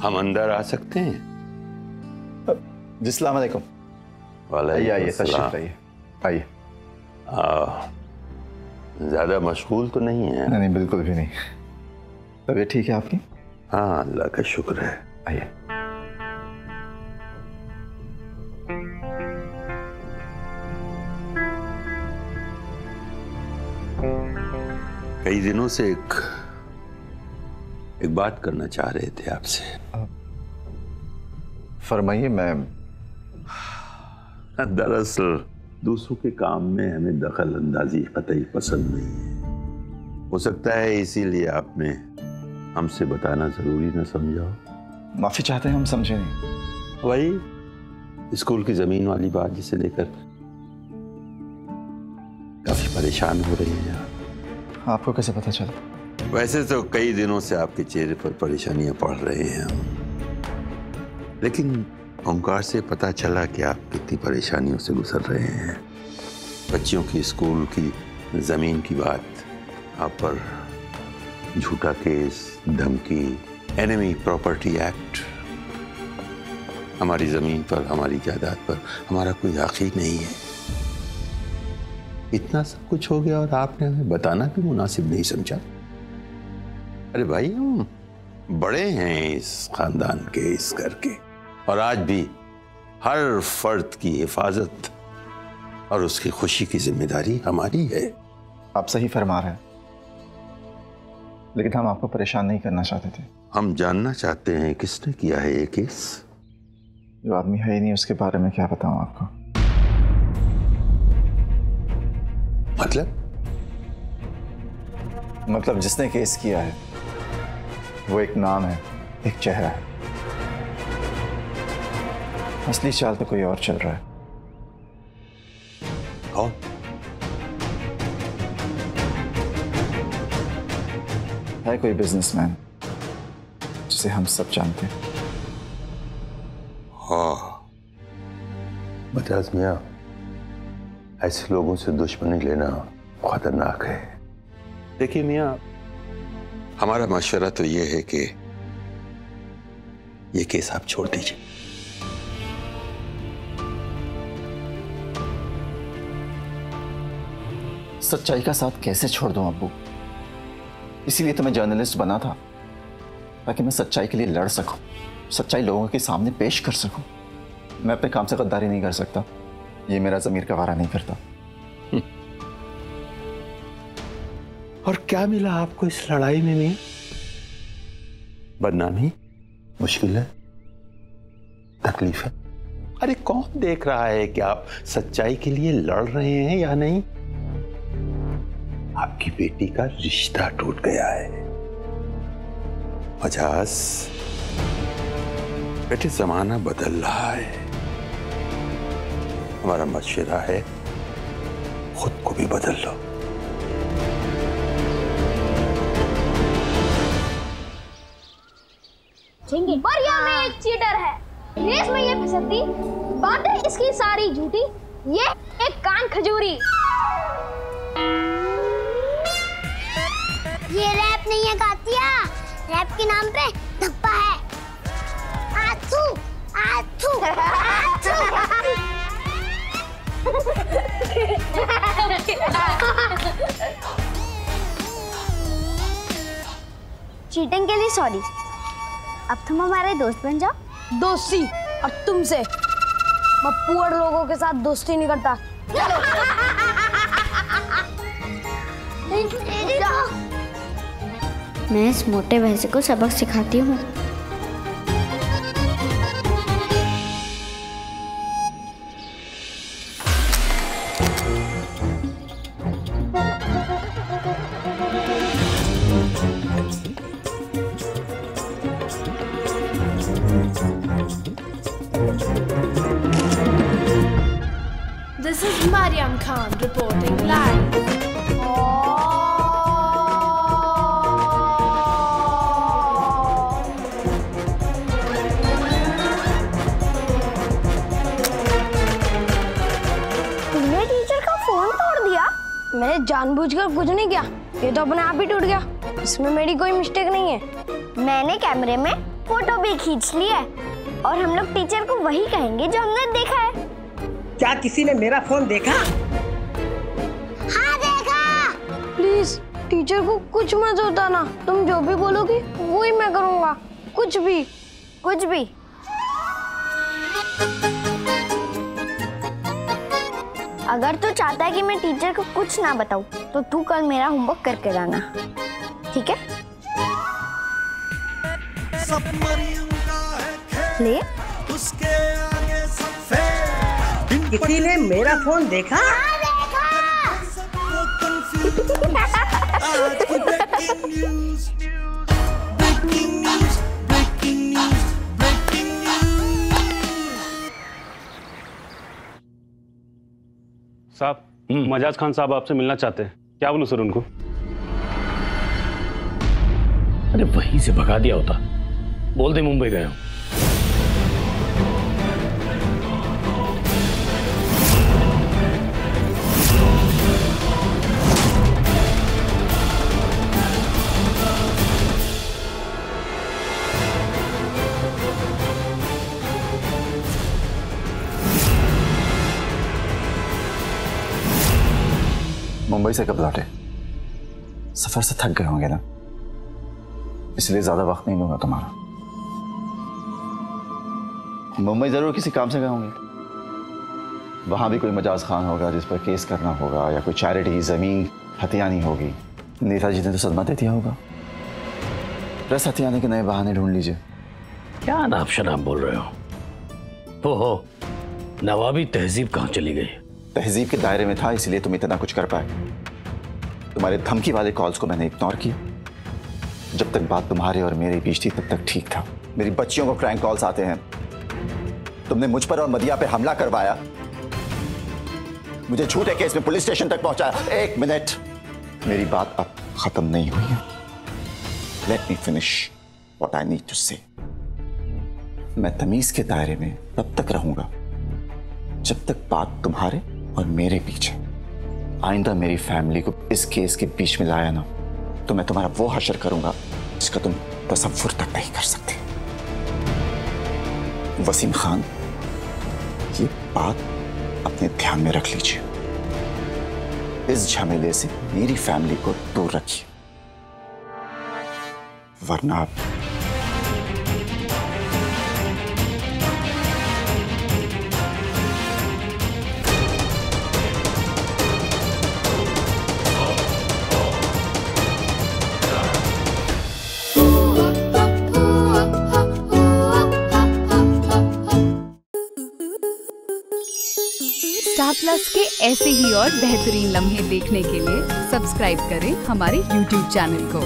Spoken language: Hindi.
हम अंदर आ सकते हैं? जी अस्सलाम वालेकुम। आइए तशरीफ लाइए, आइए। ज्यादा मशगूल तो नहीं है? नहीं बिल्कुल भी नहीं। तबीयत ठीक है आपकी? हाँ अल्लाह का शुक्र है। आइए। कई दिनों से एक बात करना चाह रहे थे आपसे। फरमाइए। मैं दरअसल दूसरों के काम में हमें दखल अंदाजी कतई पसंद नहीं है। हो सकता है इसीलिए आपने हमसे बताना जरूरी न समझा हो। माफी चाहते हैं, हम समझे नहीं। वही स्कूल की जमीन वाली बात जिसे लेकर काफी परेशान हो रही हैं आप। आपको कैसे पता चला? वैसे तो कई दिनों से आपके चेहरे पर परेशानियां पड़ रही हैं, लेकिन ओंकार से पता चला कि आप कितनी परेशानियों से गुजर रहे हैं। बच्चियों की स्कूल की जमीन की बात, आप पर झूठा केस, धमकी, एनिमी प्रॉपर्टी एक्ट, हमारी जमीन पर, हमारी जायदाद पर हमारा कोई हक ही नहीं है। इतना सब कुछ हो गया और आपने हमें बताना भी मुनासिब नहीं समझा। अरे भाई हम बड़े हैं इस खानदान के, इस घर के, और आज भी हर फर्द की हिफाजत और उसकी खुशी की जिम्मेदारी हमारी है। आप सही फरमा रहे हैं, लेकिन हम आपको परेशान नहीं करना चाहते थे। हम जानना चाहते हैं किसने किया है ये केस? जो आदमी है ही नहीं उसके बारे में क्या बताऊं आपको। मतलब जिसने केस किया है वो एक नाम है, एक चेहरा है। असली चाल तो कोई और चल रहा है। कौन? है कोई बिजनेसमैन जिसे हम सब जानते हैं। हाँ बजाज मियां, ऐसे लोगों से दुश्मनी लेना खतरनाक है। देखिए मियां, हमारा मशवरा तो ये है कि ये केस आप छोड़ दीजिए। सच्चाई का साथ कैसे छोड़ दूं अब्बू? इसीलिए तो मैं जर्नलिस्ट बना था, ताकि मैं सच्चाई के लिए लड़ सकूं, सच्चाई लोगों के सामने पेश कर सकूं। मैं अपने काम से गद्दारी नहीं कर सकता, ये मेरा ज़मीर गवारा नहीं करता। और क्या मिला आपको इस लड़ाई में मियां? बदनामी, मुश्किल है, तकलीफ है। अरे कौन देख रहा है कि आप सच्चाई के लिए लड़ रहे हैं या नहीं? आपकी बेटी का रिश्ता टूट गया है। बजाज बेटे, जमाना बदल रहा है। हमारा मशवरा है खुद को भी बदल लो। बढ़िया में एक चीटर है, रेस में ये फिसलती, बातें इसकी सारी झूठी, ये एक कान खजूरी। ये रैप नहीं है कातिया, रैप के नाम पे धप्पा है। आथू आथू आथू। चीटिंग के लिए सॉरी। अब तुम हमारे दोस्त बन जाओ। दोस्ती और तुमसे मैं पुअर लोगों के साथ दोस्ती नहीं करता। मैं इस मोटे भैंसे को सबक सिखाती हूँ। This is Mariam Khan reporting live. तुमने टीचर का फोन तोड़ दिया? मैंने जानबूझकर कुछ नहीं किया, ये तो अपने आप ही टूट गया। इसमें मेरी कोई मिस्टेक नहीं है। मैंने कैमरे में फोटो भी खींच ली है और हम लोग टीचर को वही कहेंगे जो हमने देखा है। क्या किसी ने मेरा फोन देखा? हाँ देखा। प्लीज टीचर को कुछ मत बताना, तुम जो भी बोलोगी वही मैं करूँगा, कुछ भी। कुछ भी? अगर तू चाहता है कि मैं टीचर को कुछ ना बताऊं, तो तू कल मेरा होमवर्क करके लाना, ठीक है? ले। किसी ने मेरा फोन देखा? हाँ देखा। साहब, मजाज खान साहब आपसे मिलना चाहते हैं। क्या बोलूं सर उनको? अरे वहीं से भगा दिया होता, बोल दे मुंबई गया हूं। मुंबई से कब लौटे? सफर से थक गए होंगे ना, इसलिए ज्यादा वक्त नहीं लूंगा तुम्हारा। मुंबई जरूर किसी काम से गए होंगे। वहां भी कोई मजाज खान होगा जिस पर केस करना होगा, या कोई चैरिटी जमीन हथियानी होगी। नेताजी ने तो सदमा दे दिया होगा। प्रेस हथियाने के नए बहाने ढूंढ लीजिए। क्या नाम शनाम बोल रहे हो? हो नवाबी तहजीब कहाँ चली गई? तहजीब के दायरे में था, इसलिए तुम इतना कुछ कर पाए। तुम्हारे धमकी वाले कॉल्स को मैंने इग्नोर किया। जब तक बात तुम्हारे और मेरे बीच थी तब तक ठीक था। मेरी बच्चियों को क्रैंक कॉल्स आते हैं। तुमने मुझ पर और मदिया पे हमला करवाया, मुझे झूठे केस में पुलिस स्टेशन तक पहुंचाया। एक मिनट, मेरी बात अब खत्म नहीं हुई है। Let me finish what I need to say. मैं तमीज के दायरे में तब तक रहूंगा जब तक बात तुम्हारे और मेरे बीच है। आइंदा मेरी फैमिली को इस केस के बीच में लाया ना, तो मैं तुम्हारा वो हशर करूंगा जिसका तुम तसव्वुर तक नहीं कर सकते। वसीम खान, ये बात अपने ध्यान में रख लीजिए। इस झमेले से मेरी फैमिली को दूर रखिए, वरना आप स्टार प्लस के ऐसे ही और बेहतरीन लम्हे देखने के लिए सब्सक्राइब करें हमारे YouTube चैनल को।